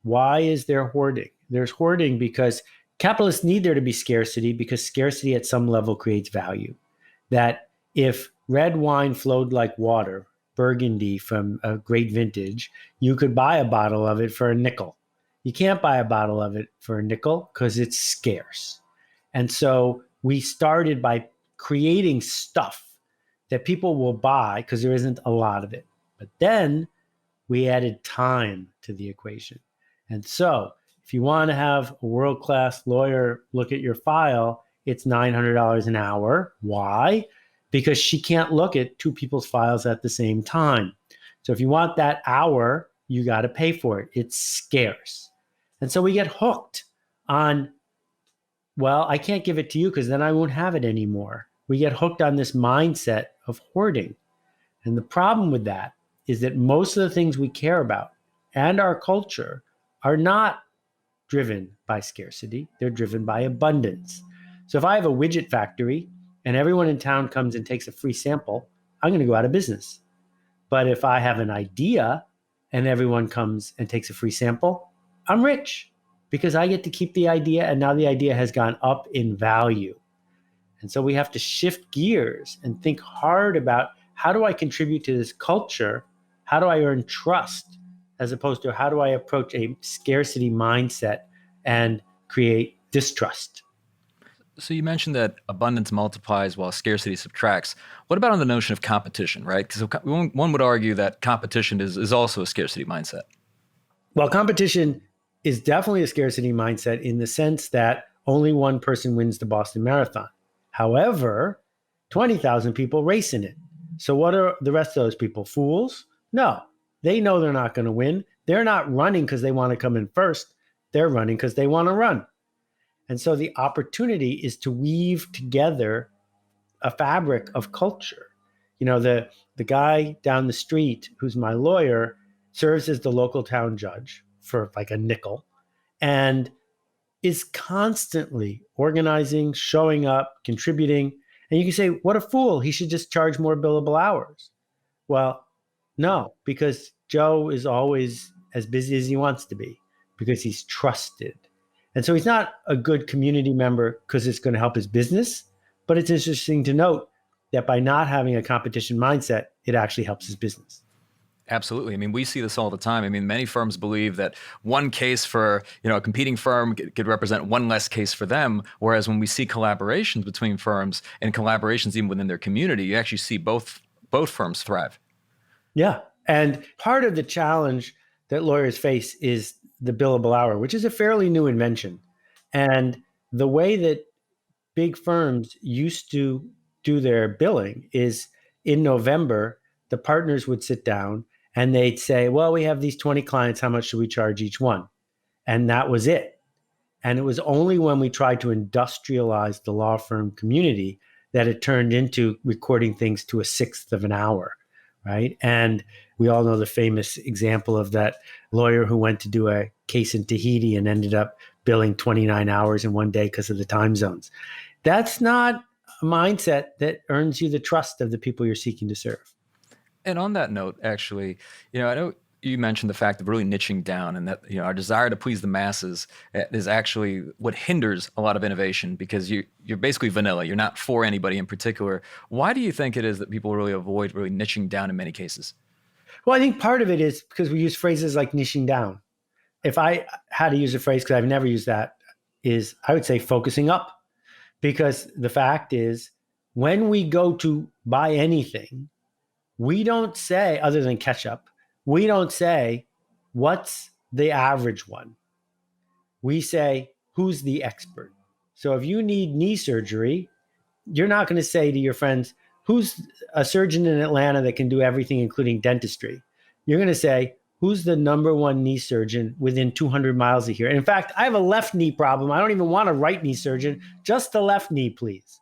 Why is there hoarding? There's hoarding because capitalists need there to be scarcity because scarcity at some level creates value. That if red wine flowed like water, Burgundy from a great vintage, you could buy a bottle of it for a nickel. You can't buy a bottle of it for a nickel because it's scarce. And so we started by creating stuff that people will buy because there isn't a lot of it. But then we added time to the equation. And so if you want to have a world-class lawyer look at your file, it's $900 an hour. Why? Because she can't look at two people's files at the same time. So if you want that hour, you got to pay for it. It's scarce. And so we get hooked on, well, I can't give it to you because then I won't have it anymore. We get hooked on this mindset of hoarding. And the problem with that is that most of the things we care about and our culture are not driven by scarcity. They're driven by abundance. So if I have a widget factory and everyone in town comes and takes a free sample, I'm going to go out of business. But if I have an idea and everyone comes and takes a free sample, I'm rich because I get to keep the idea and now the idea has gone up in value. And so we have to shift gears and think hard about how do I contribute to this culture? How do I earn trust as opposed to how do I approach a scarcity mindset and create distrust? So you mentioned that abundance multiplies while scarcity subtracts. What about on the notion of competition, right? Because one would argue that competition is also a scarcity mindset. Well, competition is definitely a scarcity mindset in the sense that only one person wins the Boston Marathon. However, 20,000 people race in it. So what are the rest of those people? Fools? No, they know they're not going to win. They're not running because they want to come in first. They're running because they want to run. And so the opportunity is to weave together a fabric of culture. You know, the guy down the street who's my lawyer serves as the local town judge for like a nickel and is constantly organizing, showing up, contributing. And you can say, what a fool. He should just charge more billable hours. Well, no, because Joe is always as busy as he wants to be because he's trusted. And so he's not a good community member because it's going to help his business. But it's interesting to note that by not having a competition mindset, it actually helps his business. Absolutely. I mean, we see this all the time. I mean, many firms believe that one case for, a competing firm could represent one less case for them. Whereas when we see collaborations between firms and collaborations even within their community, you actually see both firms thrive. Yeah. And part of the challenge that lawyers face is the billable hour, which is a fairly new invention. And the way that big firms used to do their billing is in November, the partners would sit down and they'd say, well, we have these 20 clients. How much should we charge each one? And that was it. And it was only when we tried to industrialize the law firm community that it turned into recording things to a sixth of an hour, right? And we all know the famous example of that lawyer who went to do a case in Tahiti and ended up billing 29 hours in one day because of the time zones. That's not a mindset that earns you the trust of the people you're seeking to serve. And on that note, actually, I know you mentioned the fact of really niching down and that, our desire to please the masses is actually what hinders a lot of innovation because you're basically vanilla. You're not for anybody in particular. Why do you think it is that people really avoid really niching down in many cases? Well, I think part of it is because we use phrases like niching down. If I had to use a phrase, because I've never used that, is I would say focusing up. Because the fact is, when we go to buy anything, we don't say, other than ketchup, we don't say, what's the average one? We say, who's the expert? So if you need knee surgery, you're not going to say to your friends, who's a surgeon in Atlanta that can do everything, including dentistry? You're going to say, who's the number one knee surgeon within 200 miles of here? And in fact, I have a left knee problem. I don't even want a right knee surgeon, just the left knee, please.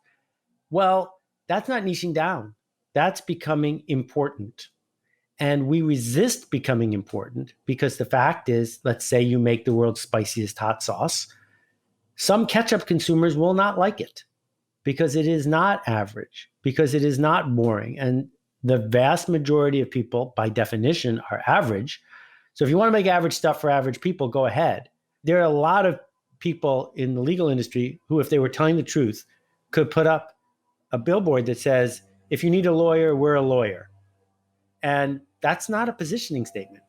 Well, that's not niching down. That's becoming important. And we resist becoming important because the fact is, let's say you make the world's spiciest hot sauce. Some ketchup consumers will not like it because it is not average, because it is not boring. And the vast majority of people, by definition, are average. So if you want to make average stuff for average people, go ahead. There are a lot of people in the legal industry who, if they were telling the truth, could put up a billboard that says, if you need a lawyer, we're a lawyer. And that's not a positioning statement.